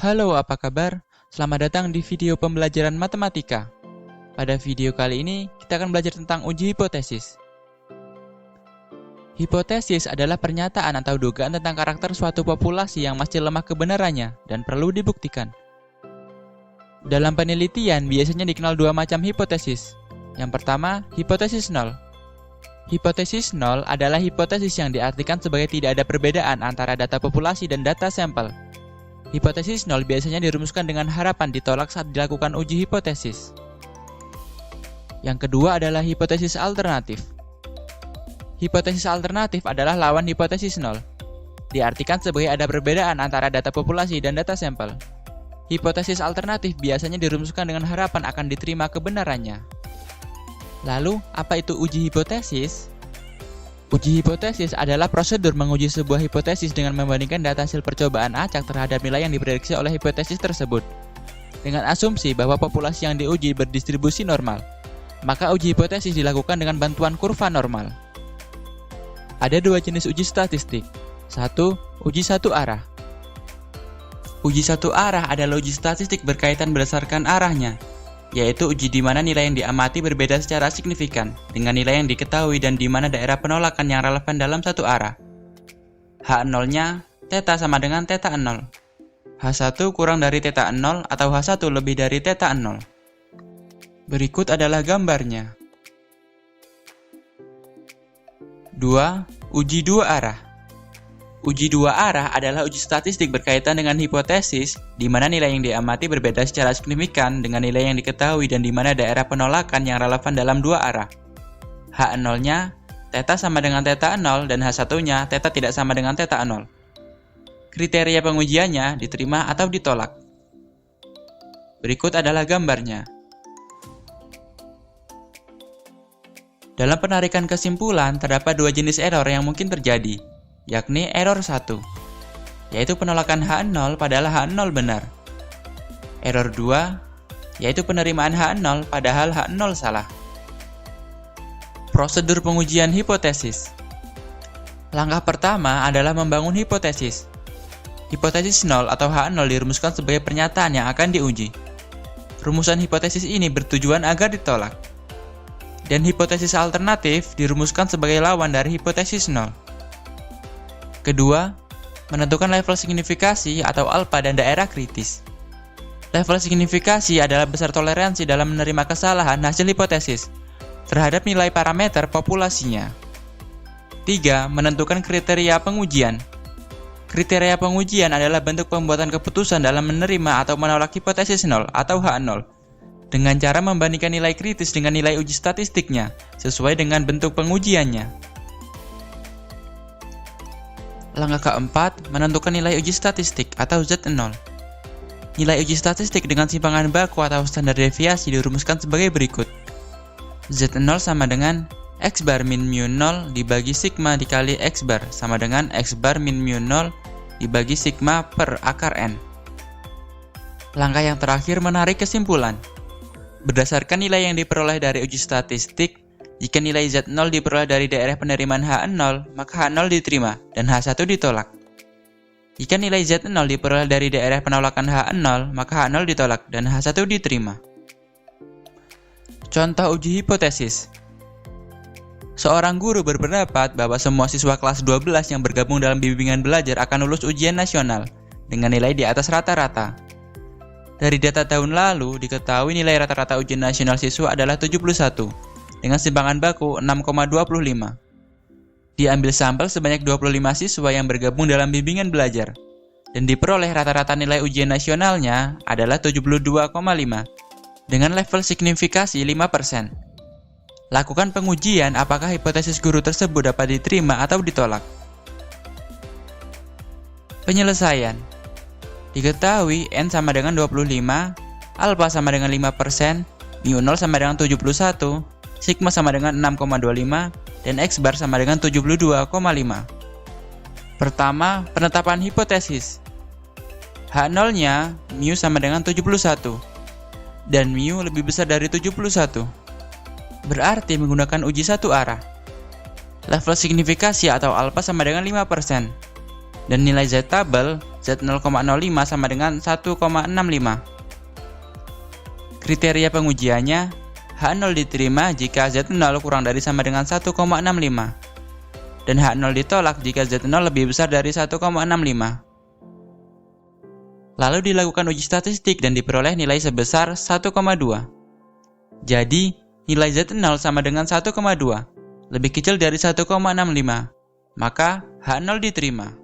Halo, apa kabar? Selamat datang di video pembelajaran matematika. Pada video kali ini, kita akan belajar tentang uji hipotesis. Hipotesis adalah pernyataan atau dugaan tentang karakter suatu populasi yang masih lemah kebenarannya dan perlu dibuktikan. Dalam penelitian, biasanya dikenal dua macam hipotesis. Yang pertama, hipotesis nol. Hipotesis nol adalah hipotesis yang diartikan sebagai tidak ada perbedaan antara data populasi dan data sampel. Hipotesis nol biasanya dirumuskan dengan harapan ditolak saat dilakukan uji hipotesis. Yang kedua adalah hipotesis alternatif. Hipotesis alternatif adalah lawan hipotesis nol. Diartikan sebagai ada perbedaan antara data populasi dan data sampel. Hipotesis alternatif biasanya dirumuskan dengan harapan akan diterima kebenarannya. Lalu, apa itu uji hipotesis? Uji hipotesis adalah prosedur menguji sebuah hipotesis dengan membandingkan data hasil percobaan acak terhadap nilai yang diprediksi oleh hipotesis tersebut. Dengan asumsi bahwa populasi yang diuji berdistribusi normal, maka uji hipotesis dilakukan dengan bantuan kurva normal. Ada dua jenis uji statistik. Satu, uji satu arah. Uji satu arah adalah uji statistik berkaitan berdasarkan arahnya, yaitu uji di mana nilai yang diamati berbeda secara signifikan dengan nilai yang diketahui dan di mana daerah penolakan yang relevan dalam satu arah. H0-nya, θ sama dengan θ0. H1 kurang dari θ0 atau H1 lebih dari θ0. Berikut adalah gambarnya. 2. Uji dua arah. Uji dua arah adalah uji statistik berkaitan dengan hipotesis di mana nilai yang diamati berbeda secara signifikan dengan nilai yang diketahui dan di mana daerah penolakan yang relevan dalam dua arah. H0-nya, θ sama dengan θ0 dan H1-nya, θ tidak sama dengan θ0. Kriteria pengujiannya diterima atau ditolak. Berikut adalah gambarnya. Dalam penarikan kesimpulan, terdapat dua jenis error yang mungkin terjadi, yakni error 1, yaitu penolakan H0 padahal H0 benar. Error 2, yaitu penerimaan H0 padahal H0 salah. Prosedur pengujian hipotesis. Langkah pertama adalah membangun hipotesis. Hipotesis 0 atau H0 dirumuskan sebagai pernyataan yang akan diuji. Rumusan hipotesis ini bertujuan agar ditolak. Dan hipotesis alternatif dirumuskan sebagai lawan dari hipotesis 0. Kedua, menentukan level signifikasi atau alfa dan daerah kritis. Level signifikasi adalah besar toleransi dalam menerima kesalahan hasil hipotesis terhadap nilai parameter populasinya. 3. Menentukan kriteria pengujian. Kriteria pengujian adalah bentuk pembuatan keputusan dalam menerima atau menolak hipotesis 0 atau H0 dengan cara membandingkan nilai kritis dengan nilai uji statistiknya sesuai dengan bentuk pengujiannya. Langkah keempat, menentukan nilai uji statistik atau Z0. Nilai uji statistik dengan simpangan baku atau standar deviasi dirumuskan sebagai berikut. Z0 sama dengan X bar min mu 0 dibagi sigma dikali X bar sama dengan X bar min mu 0 dibagi sigma per akar N. Langkah yang terakhir menarik kesimpulan. Berdasarkan nilai yang diperoleh dari uji statistik, jika nilai Z0 diperoleh dari daerah penerimaan H0, maka H0 diterima dan H1 ditolak. Jika nilai Z0 diperoleh dari daerah penolakan H0, maka H0 ditolak dan H1 diterima. Contoh uji hipotesis. Seorang guru berpendapat bahwa semua siswa kelas 12 yang bergabung dalam bimbingan belajar akan lulus ujian nasional dengan nilai di atas rata-rata. Dari data tahun lalu, diketahui nilai rata-rata ujian nasional siswa adalah 71. Dengan simpangan baku 6,25. Diambil sampel sebanyak 25 siswa yang bergabung dalam bimbingan belajar, dan diperoleh rata-rata nilai ujian nasionalnya adalah 72,5, dengan level signifikasi 5%. Lakukan pengujian apakah hipotesis guru tersebut dapat diterima atau ditolak. Penyelesaian. Diketahui N sama dengan 25, alfa sama dengan 5%, mu 0 sama dengan 71, sigma sama dengan 6,25, dan X bar sama dengan 72,5. Pertama, penetapan hipotesis. H0-nya, mu sama dengan 71, dan mu lebih besar dari 71. Berarti menggunakan uji satu arah. Level signifikasi atau alfa sama dengan 5%. Dan nilai Z tabel, Z0,05 sama dengan 1,65. Kriteria pengujiannya, H0 diterima jika Z0 kurang dari sama dengan 1,65. Dan H0 ditolak jika Z0 lebih besar dari 1,65. Lalu dilakukan uji statistik dan diperoleh nilai sebesar 1,2. Jadi, nilai Z0 sama dengan 1,2, lebih kecil dari 1,65. Maka H0 diterima.